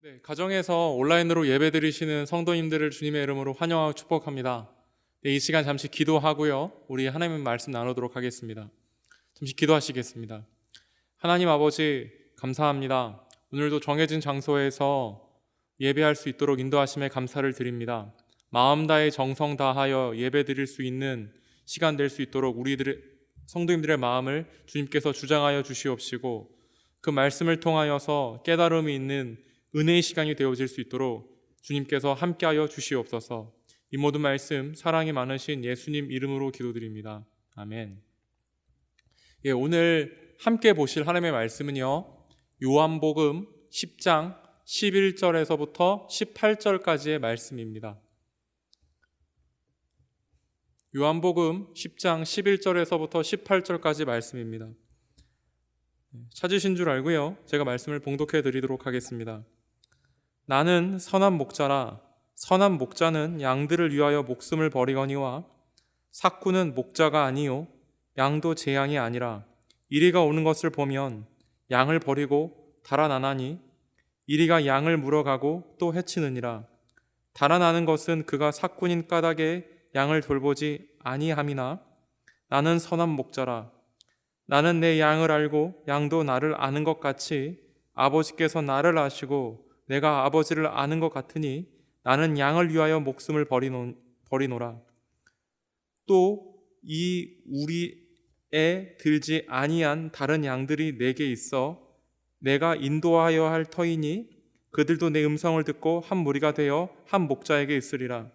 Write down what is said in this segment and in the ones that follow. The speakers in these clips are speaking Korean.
네, 가정에서 온라인으로 예배드리시는 성도님들을 주님의 이름으로 환영하고 축복합니다. 네, 이 시간 잠시 기도하고요. 우리 하나님의 말씀 나누도록 하겠습니다. 잠시 기도하시겠습니다. 하나님 아버지, 감사합니다. 오늘도 정해진 장소에서 예배할 수 있도록 인도하심에 감사를 드립니다. 마음 다해 정성 다하여 예배드릴 수 있는 시간 될 수 있도록 우리들의 성도님들의 마음을 주님께서 주장하여 주시옵시고, 그 말씀을 통하여서 깨달음이 있는 은혜의 시간이 되어질 수 있도록 주님께서 함께하여 주시옵소서. 이 모든 말씀 사랑이 많으신 예수님 이름으로 기도드립니다. 아멘. 오늘 함께 보실 하나님의 말씀은요, 요한복음 10장 11절에서부터 18절까지의 말씀입니다. 요한복음 10장 11절에서부터 18절까지 말씀입니다. 찾으신 줄 알고요, 제가 말씀을 봉독해 드리도록 하겠습니다. 나는 선한 목자라. 선한 목자는 양들을 위하여 목숨을 버리거니와 삭구는 목자가 아니요 양도 제 양이 아니라 이리가 오는 것을 보면 양을 버리고 달아나나니 이리가 양을 물어가고 또 해치느니라. 달아나는 것은 그가 삭군인 까닭에 양을 돌보지 아니함이나 나는 선한 목자라. 나는 내 양을 알고 양도 나를 아는 것 같이 아버지께서 나를 아시고 내가 아버지를 아는 것 같으니 나는 양을 위하여 목숨을 버리노라. 또 이 우리에 들지 아니한 다른 양들이 내게 있어 내가 인도하여 할 터이니 그들도 내 음성을 듣고 한 무리가 되어 한 목자에게 있으리라.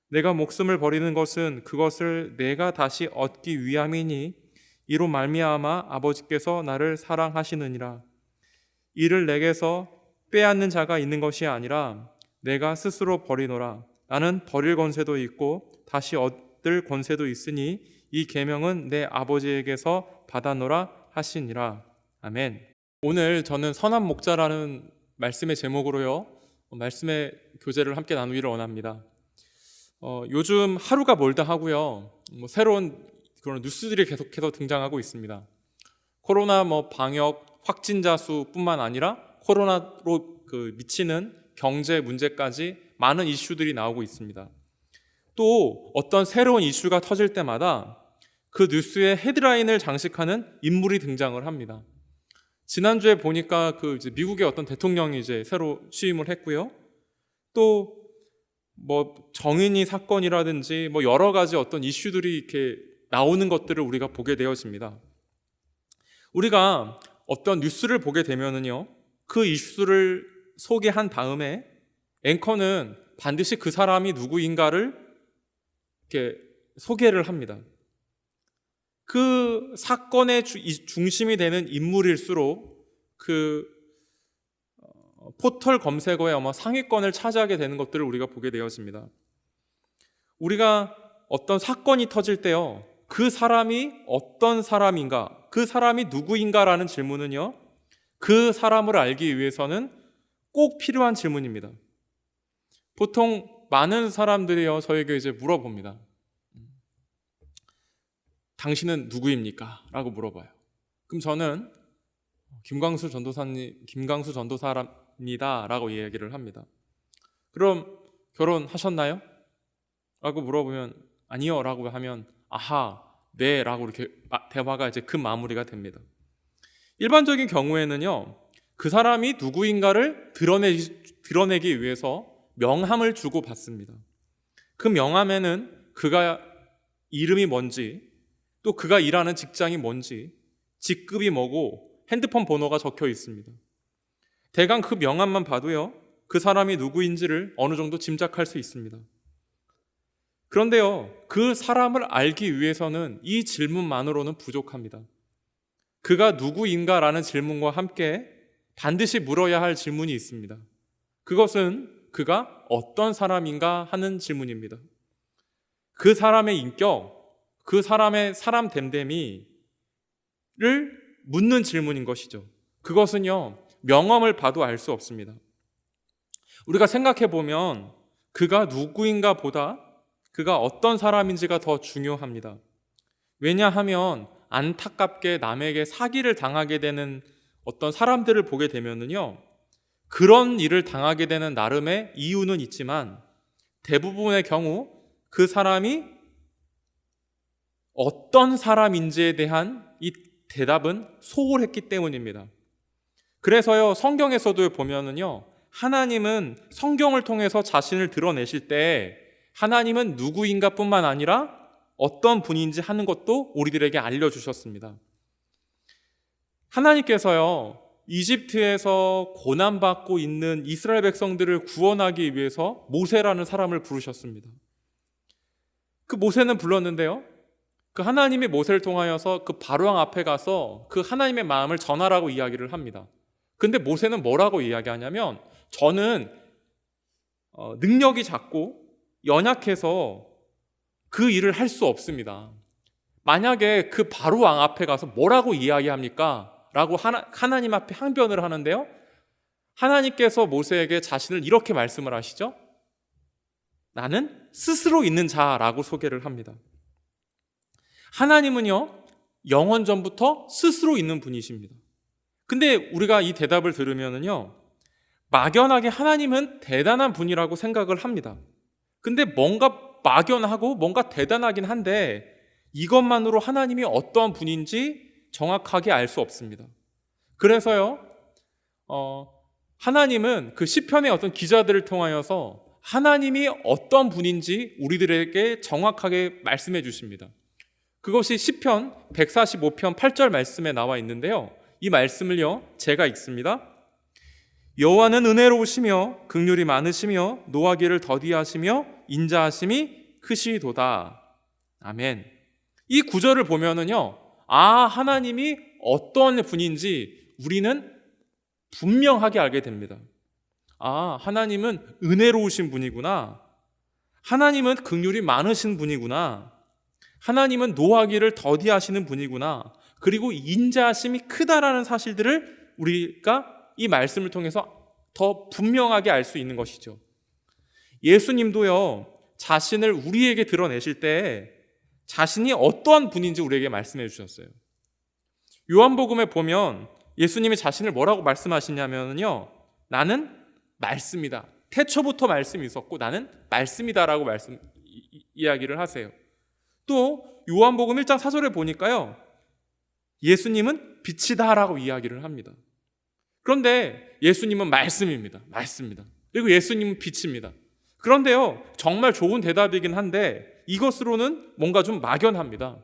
내가 목숨을 버리는 것은 그것을 내가 다시 얻기 위함이니 이로 말미암아 아버지께서 나를 사랑하시느니라. 이를 내게서 빼앗는 자가 있는 것이 아니라 내가 스스로 버리노라. 나는 버릴 권세도 있고 다시 얻을 권세도 있으니 이 계명은 내 아버지에게서 받아노라 하시니라. 아멘. 오늘 저는 선한 목자라는 말씀의 제목으로요, 말씀의 교제를 함께 나누기를 원합니다. 요즘 하루가 멀다 하고요, 새로운 그런 뉴스들이 계속해서 등장하고 있습니다. 코로나 방역 확진자 수뿐만 아니라 코로나로 미치는 경제 문제까지 많은 이슈들이 나오고 있습니다. 또 어떤 새로운 이슈가 터질 때마다 그 뉴스의 헤드라인을 장식하는 인물이 등장을 합니다. 지난주에 보니까 이제 미국의 어떤 대통령이 이제 새로 취임을 했고요. 또 정인이 사건이라든지 여러 가지 어떤 이슈들이 이렇게 나오는 것들을 우리가 보게 되어집니다. 우리가 어떤 뉴스를 보게 되면은요, 그 이슈를 소개한 다음에 앵커는 반드시 그 사람이 누구인가를 이렇게 소개를 합니다. 그 사건의 중심이 되는 인물일수록 그 포털 검색어의 상위권을 차지하게 되는 것들을 우리가 보게 되어집니다. 우리가 어떤 사건이 터질 때요, 그 사람이 어떤 사람인가, 그 사람이 누구인가라는 질문은요, 그 사람을 알기 위해서는 꼭 필요한 질문입니다. 보통 많은 사람들이요, 저에게 이제 물어봅니다. 당신은 누구입니까? 라고 물어봐요. 그럼 저는 김광수 전도사입니다 라고 이야기를 합니다. 그럼 결혼하셨나요? 라고 물어보면 아니요 라고 하면 아하, 네 라고 이렇게 대화가 이제 그 마무리가 됩니다. 일반적인 경우에는요, 그 사람이 누구인가를 드러내기 위해서 명함을 주고 받습니다. 그 명함에는 그가 이름이 뭔지, 또 그가 일하는 직장이 뭔지, 직급이 뭐고 핸드폰 번호가 적혀 있습니다. 대강 그 명함만 봐도요, 그 사람이 누구인지를 어느 정도 짐작할 수 있습니다. 그런데요, 그 사람을 알기 위해서는 이 질문만으로는 부족합니다. 그가 누구인가라는 질문과 함께 반드시 물어야 할 질문이 있습니다. 그것은 그가 어떤 사람인가 하는 질문입니다. 그 사람의 인격, 그 사람의 사람 됨됨이를 묻는 질문인 것이죠. 그것은요, 명함을 봐도 알 수 없습니다. 우리가 생각해 보면 그가 누구인가 보다 그가 어떤 사람인지가 더 중요합니다. 왜냐하면 안타깝게 남에게 사기를 당하게 되는 어떤 사람들을 보게 되면은요, 그런 일을 당하게 되는 나름의 이유는 있지만 대부분의 경우 그 사람이 어떤 사람인지에 대한 이 대답은 소홀했기 때문입니다. 그래서요, 성경에서도 보면은요, 하나님은 성경을 통해서 자신을 드러내실 때 하나님은 누구인가 뿐만 아니라 어떤 분인지 하는 것도 우리들에게 알려주셨습니다. 하나님께서요, 이집트에서 고난받고 있는 이스라엘 백성들을 구원하기 위해서 모세라는 사람을 부르셨습니다. 그 모세는 불렀는데요, 그 하나님이 모세를 통하여서 그 바로왕 앞에 가서 그 하나님의 마음을 전하라고 이야기를 합니다. 근데 모세는 뭐라고 이야기하냐면, 저는 능력이 작고 연약해서 그 일을 할 수 없습니다. 만약에 그 바로왕 앞에 가서 뭐라고 이야기합니까? 라고 하나님 앞에 항변을 하는데요, 하나님께서 모세에게 자신을 이렇게 말씀을 하시죠. 나는 스스로 있는 자라고 소개를 합니다. 하나님은요, 영원 전부터 스스로 있는 분이십니다. 근데 우리가 이 대답을 들으면은요, 막연하게 하나님은 대단한 분이라고 생각을 합니다. 근데 뭔가 막연하고 뭔가 대단하긴 한데 이것만으로 하나님이 어떠한 분인지 정확하게 알 수 없습니다. 그래서요, 하나님은 그 시편의 어떤 기자들을 통하여서 하나님이 어떤 분인지 우리들에게 정확하게 말씀해 주십니다. 그것이 시편 145편 8절 말씀에 나와 있는데요, 이 말씀을요, 제가 읽습니다. 여호와는 은혜로우시며 긍휼이 많으시며 노하기를 더디하시며 인자하심이 크시도다. 아멘. 이 구절을 보면은요, 하나님이 어떤 분인지 우리는 분명하게 알게 됩니다. 하나님은 은혜로우신 분이구나. 하나님은 긍휼이 많으신 분이구나. 하나님은 노하기를 더디하시는 분이구나. 그리고 인자하심이 크다라는 사실들을 우리가 이 말씀을 통해서 더 분명하게 알 수 있는 것이죠. 예수님도요, 자신을 우리에게 드러내실 때 자신이 어떠한 분인지 우리에게 말씀해 주셨어요. 요한복음에 보면 예수님이 자신을 뭐라고 말씀하시냐면요, 나는 말씀이다. 태초부터 말씀이 있었고 나는 말씀이다라고 이야기를 하세요. 또 요한복음 1장 4절에 보니까요, 예수님은 빛이다라고 이야기를 합니다. 그런데 예수님은 말씀입니다. 말씀입니다. 그리고 예수님은 빛입니다. 그런데요, 정말 좋은 대답이긴 한데 이것으로는 뭔가 좀 막연합니다.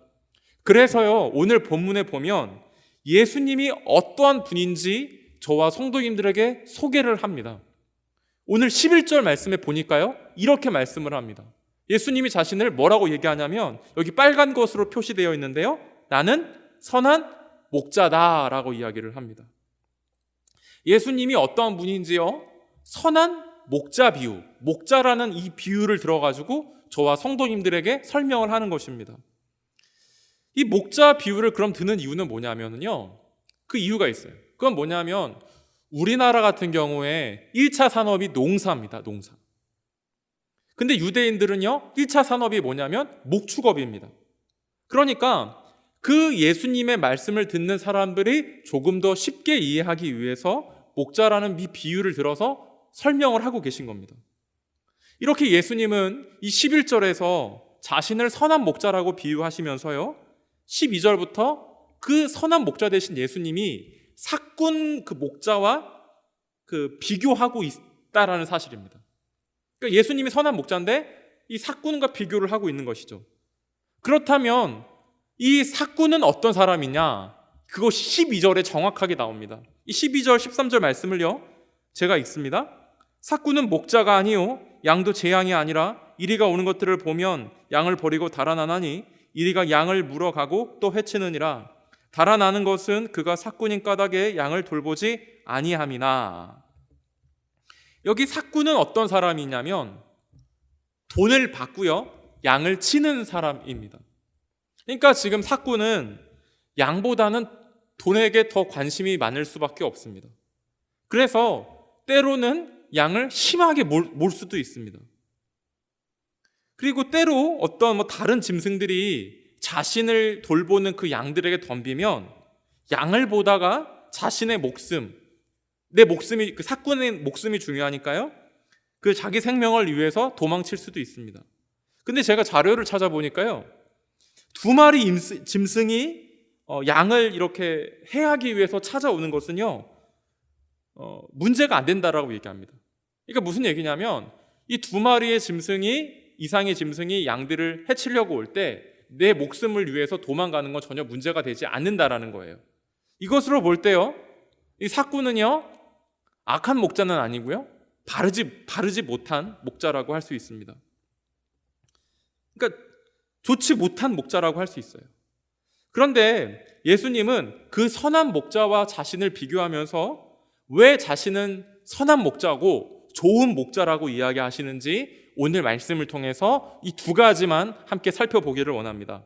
그래서요, 오늘 본문에 보면 예수님이 어떠한 분인지 저와 성도님들에게 소개를 합니다. 오늘 11절 말씀에 보니까요, 이렇게 말씀을 합니다. 예수님이 자신을 뭐라고 얘기하냐면, 여기 빨간 것으로 표시되어 있는데요, 나는 선한 목자다라고 이야기를 합니다. 예수님이 어떠한 분인지요, 선한 목자 비유, 목자라는 이 비유를 들어가지고 저와 성도님들에게 설명을 하는 것입니다. 이 목자 비유를 그럼 드는 이유는 뭐냐면요, 그 이유가 있어요. 그건 뭐냐면 우리나라 같은 경우에 1차 산업이 농사입니다. 농사. 근데 유대인들은요, 1차 산업이 뭐냐면 목축업입니다. 그러니까 그 예수님의 말씀을 듣는 사람들이 조금 더 쉽게 이해하기 위해서 목자라는 이 비유를 들어서 설명을 하고 계신 겁니다. 이렇게 예수님은 이 11절에서 자신을 선한 목자라고 비유하시면서요, 12절부터 그 선한 목자 되신 예수님이 삭군 그 목자와 그 비교하고 있다라는 사실입니다. 그러니까 예수님이 선한 목자인데 이 삭군과 비교를 하고 있는 것이죠. 그렇다면 이 삭군은 어떤 사람이냐? 그것이 12절에 정확하게 나옵니다. 이 12절, 13절 말씀을요, 제가 읽습니다. 삭군은 목자가 아니요 양도 제 양이 아니라 이리가 오는 것들을 보면 양을 버리고 달아나나니 이리가 양을 물어가고 또 해치느니라. 달아나는 것은 그가 삭군인 까닭에 양을 돌보지 아니함이나. 여기 삭군은 어떤 사람이냐면 돈을 받고요, 양을 치는 사람입니다. 그러니까 지금 삭군은 양보다는 돈에게 더 관심이 많을 수밖에 없습니다. 그래서 때로는 양을 심하게 몰 수도 있습니다. 그리고 때로 어떤 다른 짐승들이 자신을 돌보는 그 양들에게 덤비면 양을 보다가 자신의 목숨, 내 목숨이, 그 사꾼의 목숨이 중요하니까요. 그 자기 생명을 위해서 도망칠 수도 있습니다. 근데 제가 자료를 찾아보니까요, 두 마리 짐승이 양을 이렇게 해하기 위해서 찾아오는 것은요, 문제가 안 된다라고 얘기합니다. 그러니까 무슨 얘기냐면, 이 두 마리의 이상의 짐승이 양들을 해치려고 올 때 내 목숨을 위해서 도망가는 건 전혀 문제가 되지 않는다라는 거예요. 이것으로 볼 때요, 이 사꾼은요, 악한 목자는 아니고요, 바르지 못한 목자라고 할 수 있습니다. 그러니까 좋지 못한 목자라고 할 수 있어요. 그런데 예수님은 그 선한 목자와 자신을 비교하면서 왜 자신은 선한 목자고 좋은 목자라고 이야기하시는지 오늘 말씀을 통해서 이 두 가지만 함께 살펴보기를 원합니다.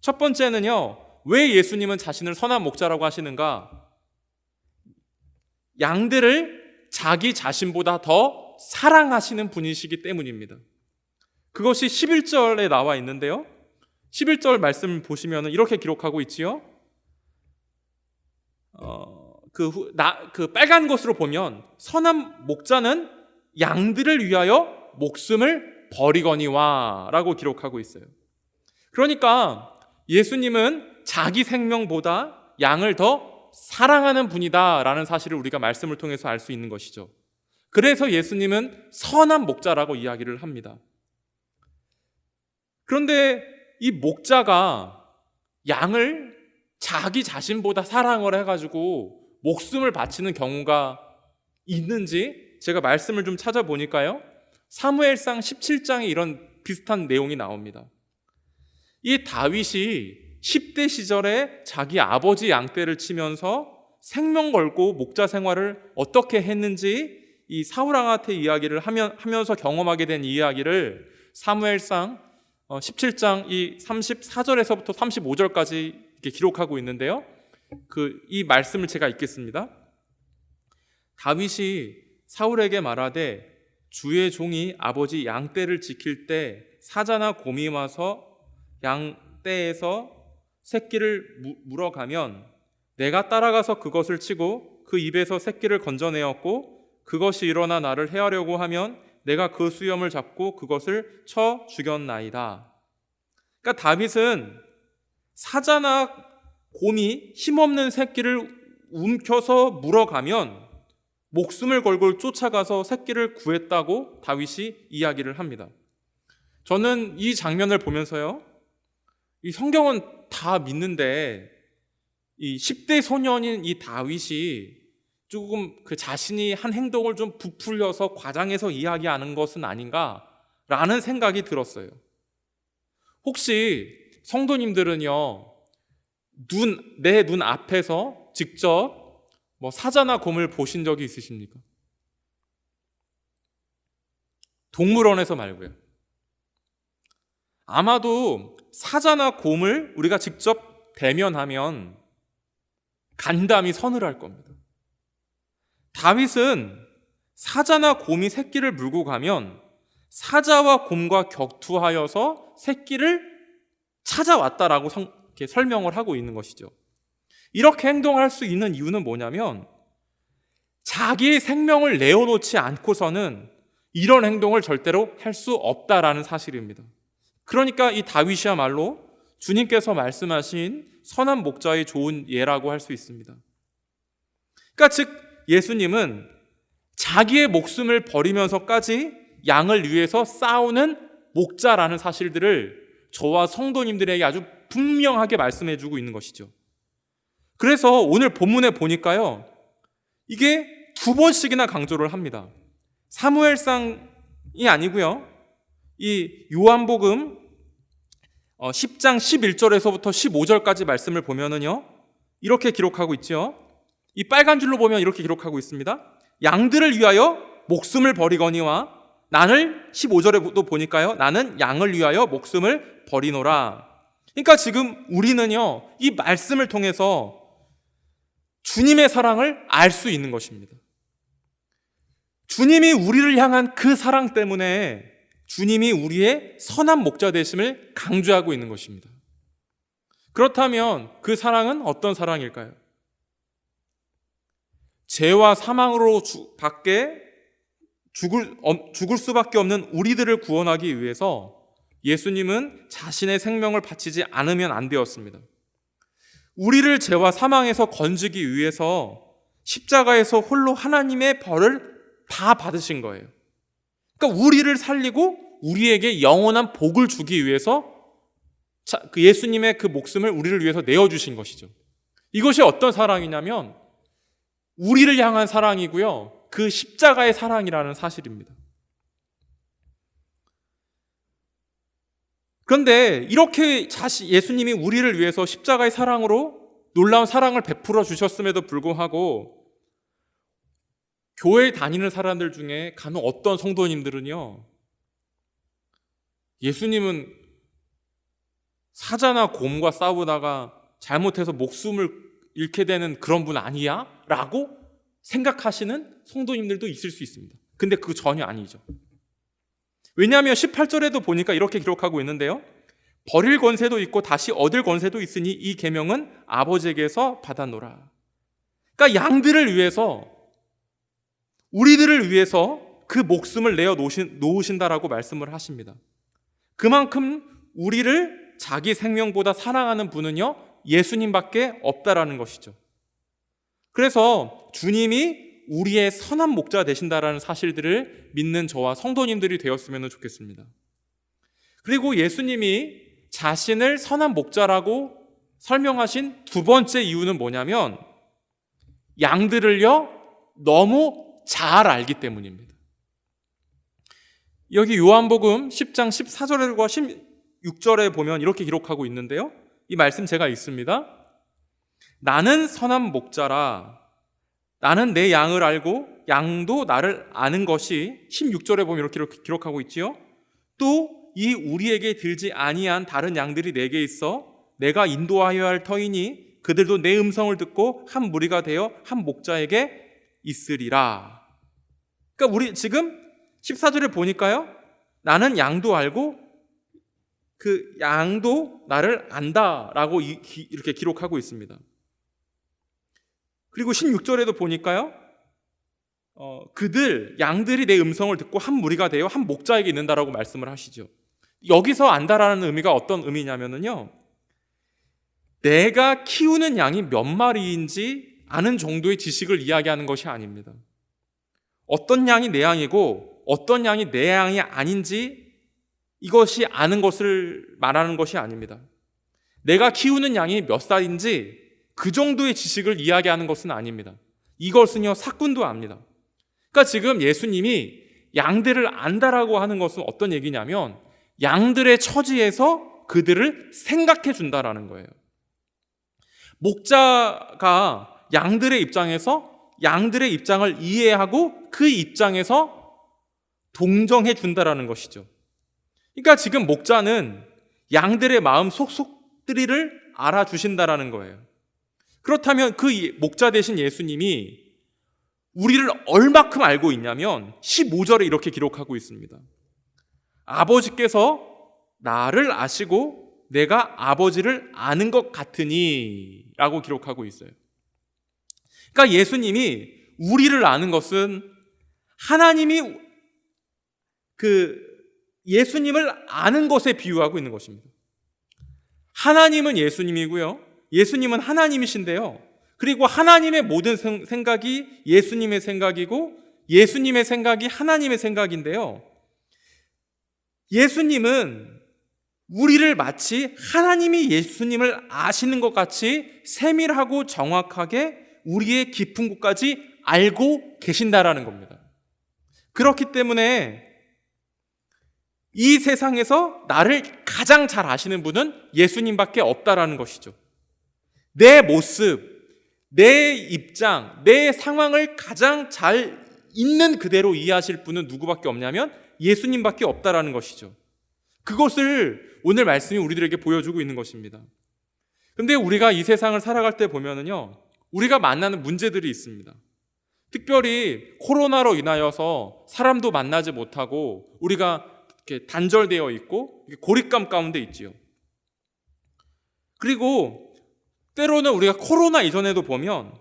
첫 번째는요, 왜 예수님은 자신을 선한 목자라고 하시는가? 양들을 자기 자신보다 더 사랑하시는 분이시기 때문입니다. 그것이 11절에 나와 있는데요, 11절 말씀을 보시면 이렇게 기록하고 있지요. 그 빨간 것으로 보면 선한 목자는 양들을 위하여 목숨을 버리거니와 라고 기록하고 있어요. 그러니까 예수님은 자기 생명보다 양을 더 사랑하는 분이다 라는 사실을 우리가 말씀을 통해서 알 수 있는 것이죠. 그래서 예수님은 선한 목자라고 이야기를 합니다. 그런데 이 목자가 양을 자기 자신보다 사랑을 해가지고 목숨을 바치는 경우가 있는지 제가 말씀을 좀 찾아보니까요, 사무엘상 17장에 이런 비슷한 내용이 나옵니다. 이 다윗이 10대 시절에 자기 아버지 양떼를 치면서 생명 걸고 목자 생활을 어떻게 했는지 이 사울왕한테 이야기를 하면서 경험하게 된 이야기를 사무엘상 17장 이 34절에서부터 35절까지 이렇게 기록하고 있는데요, 이 말씀을 제가 읽겠습니다. 다윗이 사울에게 말하되 주의 종이 아버지 양떼를 지킬 때 사자나 곰이 와서 양떼에서 새끼를 물어가면 내가 따라가서 그것을 치고 그 입에서 새끼를 건져내었고 그것이 일어나 나를 해하려고 하면 내가 그 수염을 잡고 그것을 쳐 죽였나이다. 그러니까 다윗은 사자나 곰이 힘없는 새끼를 움켜서 물어가면 목숨을 걸고 쫓아가서 새끼를 구했다고 다윗이 이야기를 합니다. 저는 이 장면을 보면서요, 이 성경은 다 믿는데 이 10대 소년인 이 다윗이 조금 그 자신이 한 행동을 좀 부풀려서 과장해서 이야기하는 것은 아닌가라는 생각이 들었어요. 혹시 성도님들은요, 내 눈 앞에서 직접 사자나 곰을 보신 적이 있으십니까? 동물원에서 말고요. 아마도 사자나 곰을 우리가 직접 대면하면 간담이 서늘할 겁니다. 다윗은 사자나 곰이 새끼를 물고 가면 사자와 곰과 격투하여서 새끼를 찾아왔다라고 이렇게 설명을 하고 있는 것이죠. 이렇게 행동할 수 있는 이유는 뭐냐면 자기의 생명을 내어놓지 않고서는 이런 행동을 절대로 할 수 없다라는 사실입니다. 그러니까 이 다윗이야말로 주님께서 말씀하신 선한 목자의 좋은 예라고 할 수 있습니다. 그러니까 즉 예수님은 자기의 목숨을 버리면서까지 양을 위해서 싸우는 목자라는 사실들을 저와 성도님들에게 아주 분명하게 말씀해주고 있는 것이죠. 그래서 오늘 본문에 보니까요, 이게 두 번씩이나 강조를 합니다. 사무엘상이 아니고요, 이 요한복음 10장 11절에서부터 15절까지 말씀을 보면은요, 이렇게 기록하고 있죠. 이 빨간 줄로 보면 이렇게 기록하고 있습니다. 양들을 위하여 목숨을 버리거니와 나를 15절에도 보니까요, 나는 양을 위하여 목숨을 버리노라. 그러니까 지금 우리는요, 이 말씀을 통해서 주님의 사랑을 알 수 있는 것입니다. 주님이 우리를 향한 그 사랑 때문에 주님이 우리의 선한 목자 되심을 강조하고 있는 것입니다. 그렇다면 그 사랑은 어떤 사랑일까요? 죄와 사망으로 밖에 죽을 수밖에 없는 우리들을 구원하기 위해서 예수님은 자신의 생명을 바치지 않으면 안 되었습니다. 우리를 죄와 사망에서 건지기 위해서 십자가에서 홀로 하나님의 벌을 다 받으신 거예요. 그러니까 우리를 살리고 우리에게 영원한 복을 주기 위해서 그 예수님의 그 목숨을 우리를 위해서 내어주신 것이죠. 이것이 어떤 사랑이냐면 우리를 향한 사랑이고요, 그 십자가의 사랑이라는 사실입니다. 그런데 이렇게 예수님이 우리를 위해서 십자가의 사랑으로 놀라운 사랑을 베풀어 주셨음에도 불구하고 교회에 다니는 사람들 중에 간혹 어떤 성도님들은요, 예수님은 사자나 곰과 싸우다가 잘못해서 목숨을 잃게 되는 그런 분 아니야? 라고 생각하시는 성도님들도 있을 수 있습니다. 근데 그거 전혀 아니죠. 왜냐하면 18절에도 보니까 이렇게 기록하고 있는데요, 버릴 권세도 있고 다시 얻을 권세도 있으니 이 계명은 아버지에게서 받았노라. 그러니까 양들을 위해서, 우리들을 위해서 그 목숨을 내어 놓으신다라고 말씀을 하십니다. 그만큼 우리를 자기 생명보다 사랑하는 분은요, 예수님밖에 없다라는 것이죠. 그래서 주님이 우리의 선한 목자 되신다라는 사실들을 믿는 저와 성도님들이 되었으면 좋겠습니다. 그리고 예수님이 자신을 선한 목자라고 설명하신 두 번째 이유는 뭐냐면 양들을요 너무 잘 알기 때문입니다. 여기 요한복음 10장 14절과 16절에 보면 이렇게 기록하고 있는데요, 이 말씀 제가 읽습니다. 나는 선한 목자라, 나는 내 양을 알고 양도 나를 아는 것이, 16절에 보면 이렇게 기록하고 있지요. 또 이 우리에게 들지 아니한 다른 양들이 내게 있어 내가 인도하여야 할 터이니 그들도 내 음성을 듣고 한 무리가 되어 한 목자에게 있으리라. 그러니까 우리 지금 14절에 보니까요, 나는 양도 알고 그 양도 나를 안다라고 이렇게 기록하고 있습니다. 그리고 16절에도 보니까요, 양들이 내 음성을 듣고 한 무리가 되어 한 목자에게 있는다라고 말씀을 하시죠. 여기서 안다라는 의미가 어떤 의미냐면요, 내가 키우는 양이 몇 마리인지 아는 정도의 지식을 이야기하는 것이 아닙니다. 어떤 양이 내 양이고 어떤 양이 내 양이 아닌지 이것이 아는 것을 말하는 것이 아닙니다. 내가 키우는 양이 몇 살인지 그 정도의 지식을 이야기하는 것은 아닙니다. 이것은요 사꾼도 압니다. 그러니까 지금 예수님이 양들을 안다라고 하는 것은 어떤 얘기냐면 양들의 처지에서 그들을 생각해 준다라는 거예요. 목자가 양들의 입장에서 양들의 입장을 이해하고 그 입장에서 동정해 준다라는 것이죠. 그러니까 지금 목자는 양들의 마음 속속들이를 알아주신다라는 거예요. 그렇다면 그 목자 되신 예수님이 우리를 얼마큼 알고 있냐면 15절에 이렇게 기록하고 있습니다. 아버지께서 나를 아시고 내가 아버지를 아는 것 같으니 라고 기록하고 있어요. 그러니까 예수님이 우리를 아는 것은 하나님이 예수님을 아는 것에 비유하고 있는 것입니다. 하나님은 예수님이고요, 예수님은 하나님이신데요, 그리고 하나님의 모든 생각이 예수님의 생각이고 예수님의 생각이 하나님의 생각인데요, 예수님은 우리를 마치 하나님이 예수님을 아시는 것 같이 세밀하고 정확하게 우리의 깊은 곳까지 알고 계신다라는 겁니다. 그렇기 때문에 이 세상에서 나를 가장 잘 아시는 분은 예수님밖에 없다라는 것이죠. 내 모습, 내 입장, 내 상황을 가장 잘 있는 그대로 이해하실 분은 누구밖에 없냐면 예수님밖에 없다라는 것이죠. 그것을 오늘 말씀이 우리들에게 보여주고 있는 것입니다. 근데 우리가 이 세상을 살아갈 때 보면은요, 우리가 만나는 문제들이 있습니다. 특별히 코로나로 인하여서 사람도 만나지 못하고 우리가 이렇게 단절되어 있고 고립감 가운데 있지요. 그리고 때로는 우리가 코로나 이전에도 보면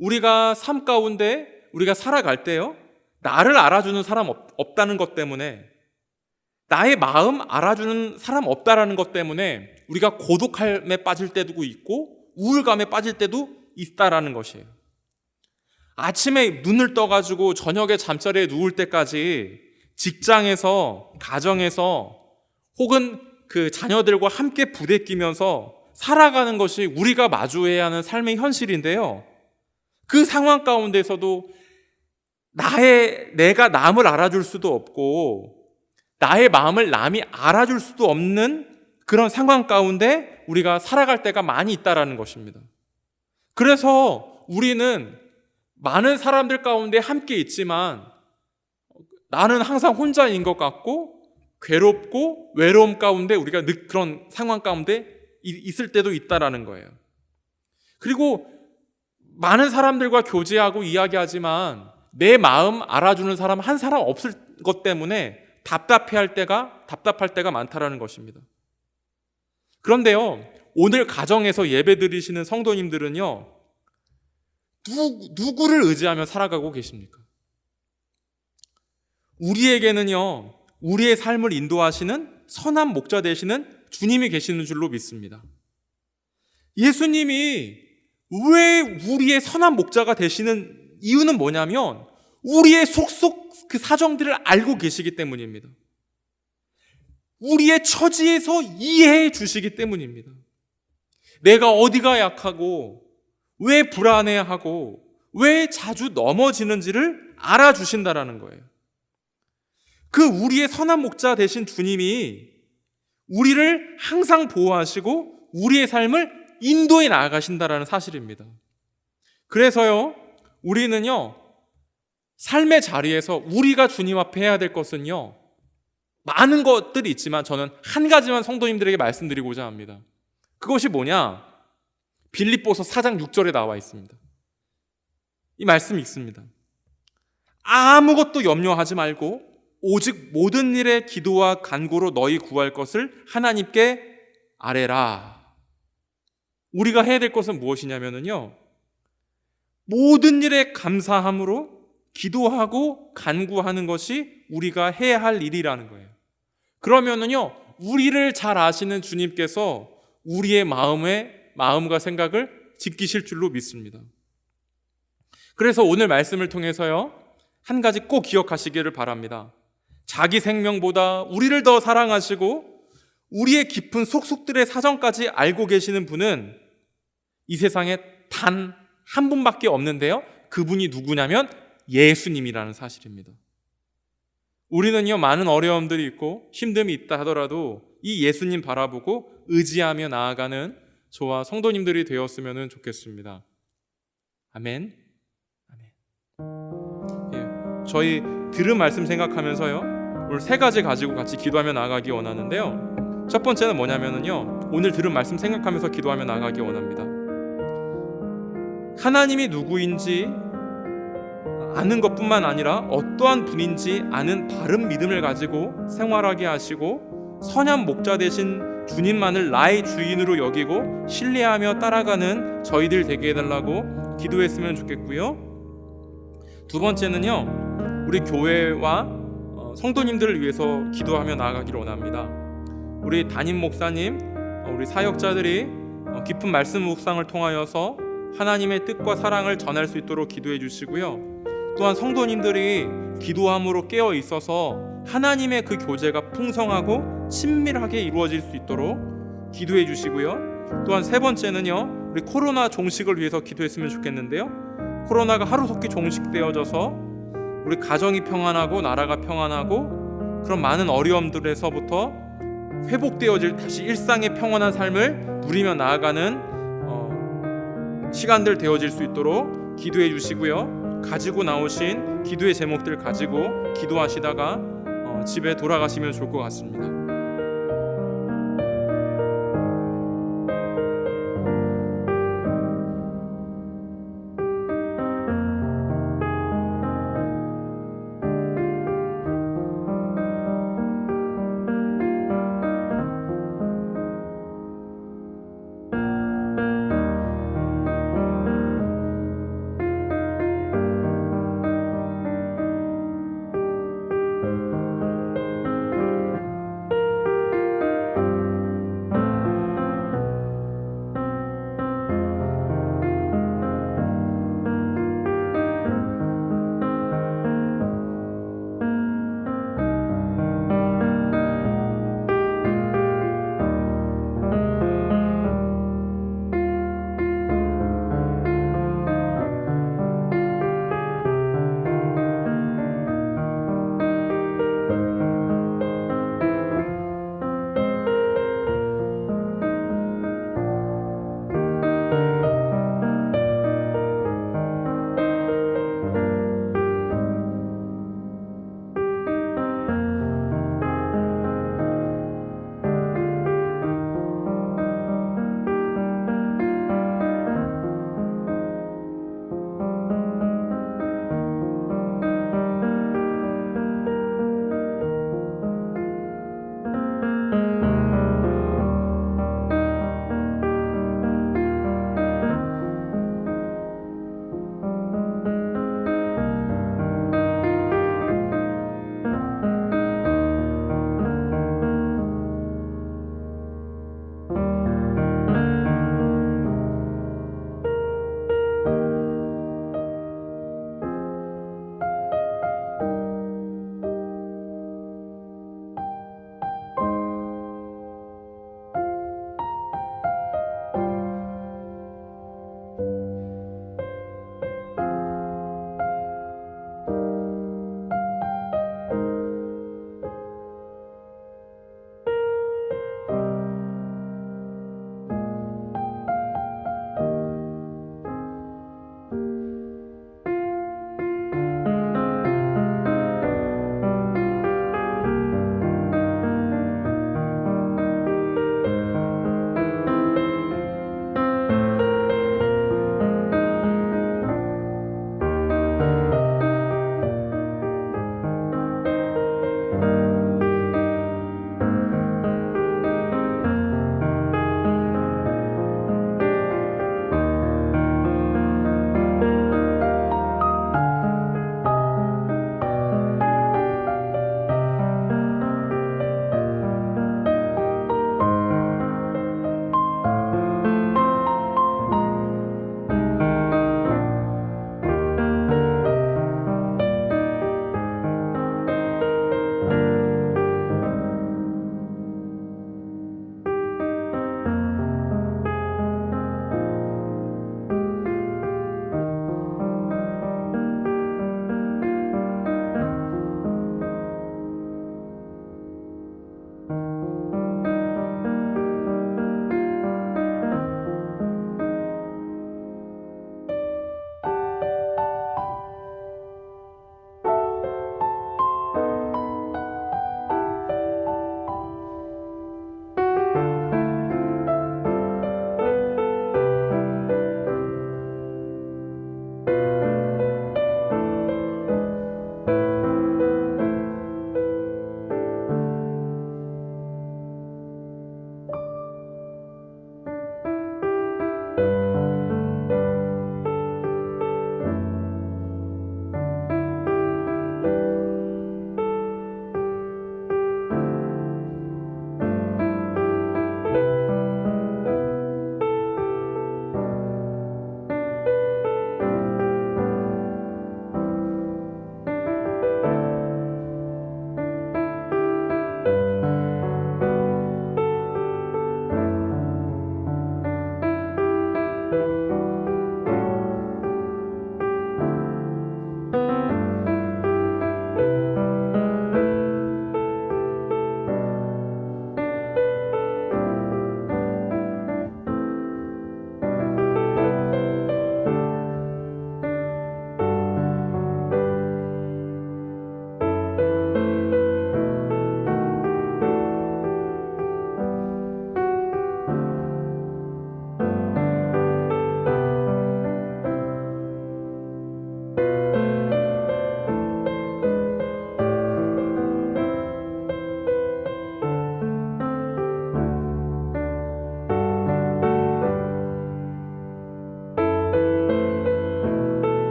우리가 삶 가운데 우리가 살아갈 때요, 나를 알아주는 사람 없다는 것 때문에, 나의 마음 알아주는 사람 없다라는 것 때문에 우리가 고독함에 빠질 때도 있고 우울감에 빠질 때도 있다라는 것이에요. 아침에 눈을 떠가지고 저녁에 잠자리에 누울 때까지 직장에서, 가정에서 혹은 그 자녀들과 함께 부대끼면서 살아가는 것이 우리가 마주해야 하는 삶의 현실인데요, 그 상황 가운데서도 내가 남을 알아줄 수도 없고 나의 마음을 남이 알아줄 수도 없는 그런 상황 가운데 우리가 살아갈 때가 많이 있다라는 것입니다. 그래서 우리는 많은 사람들 가운데 함께 있지만 나는 항상 혼자인 것 같고 괴롭고 외로움 가운데 우리가 그런 상황 가운데 있을 때도 있다라는 거예요. 그리고 많은 사람들과 교제하고 이야기하지만 내 마음 알아주는 사람 한 사람 없을 것 때문에 답답할 때가 많다라는 것입니다. 그런데요, 오늘 가정에서 예배 드리시는 성도님들은요, 누구를 의지하며 살아가고 계십니까? 우리에게는요, 우리의 삶을 인도하시는 선한 목자 되시는 주님이 계시는 줄로 믿습니다. 예수님이 왜 우리의 선한 목자가 되시는 이유는 뭐냐면 우리의 속속 그 사정들을 알고 계시기 때문입니다. 우리의 처지에서 이해해 주시기 때문입니다. 내가 어디가 약하고 왜 불안해하고 왜 자주 넘어지는지를 알아주신다라는 거예요. 그 우리의 선한 목자 되신 주님이 우리를 항상 보호하시고 우리의 삶을 인도해 나아가신다라는 사실입니다. 그래서요, 우리는요, 삶의 자리에서 우리가 주님 앞에 해야 될 것은요, 많은 것들이 있지만 저는 한 가지만 성도님들에게 말씀드리고자 합니다. 그것이 뭐냐? 빌립보서 4장 6절에 나와 있습니다. 이 말씀이 있습니다. 아무것도 염려하지 말고 오직 모든 일에 기도와 간구로 너희 구할 것을 하나님께 아뢰라. 우리가 해야 될 것은 무엇이냐면요, 모든 일에 감사함으로 기도하고 간구하는 것이 우리가 해야 할 일이라는 거예요. 그러면은요, 우리를 잘 아시는 주님께서 우리의 마음과 생각을 지키실 줄로 믿습니다. 그래서 오늘 말씀을 통해서요, 한 가지 꼭 기억하시기를 바랍니다. 자기 생명보다 우리를 더 사랑하시고 우리의 깊은 속속들의 사정까지 알고 계시는 분은 이 세상에 단 한 분밖에 없는데요, 그분이 누구냐면 예수님이라는 사실입니다. 우리는요, 많은 어려움들이 있고 힘듦이 있다 하더라도 이 예수님 바라보고 의지하며 나아가는 저와 성도님들이 되었으면 좋겠습니다. 아멘. 저희 들은 말씀 생각하면서요, 오늘 3가지 가지고 같이 기도하며 나아가기 원하는데요, 첫 번째는 뭐냐면요, 오늘 들은 말씀 생각하면서 기도하며 나아가기 원합니다. 하나님이 누구인지 아는 것뿐만 아니라 어떠한 분인지 아는 바른 믿음을 가지고 생활하게 하시고 선한 목자 되신 주님만을 나의 주인으로 여기고 신뢰하며 따라가는 저희들 되게 해달라고 기도했으면 좋겠고요. 두 번째는요, 우리 교회와 성도님들을 위해서 기도하며 나아가기를 원합니다. 우리 담임 목사님, 우리 사역자들이 깊은 말씀 묵상을 통하여서 하나님의 뜻과 사랑을 전할 수 있도록 기도해 주시고요. 또한 성도님들이 기도함으로 깨어 있어서 하나님의 그 교제가 풍성하고 친밀하게 이루어질 수 있도록 기도해 주시고요. 또한 3번째는요, 우리 코로나 종식을 위해서 기도했으면 좋겠는데요, 코로나가 하루속히 종식되어져서 우리 가정이 평안하고 나라가 평안하고 그런 많은 어려움들에서부터 회복되어질 다시 일상의 평안한 삶을 누리며 나아가는 시간들 되어질 수 있도록 기도해 주시고요. 가지고 나오신 기도의 제목들 가지고 기도하시다가 집에 돌아가시면 좋을 것 같습니다.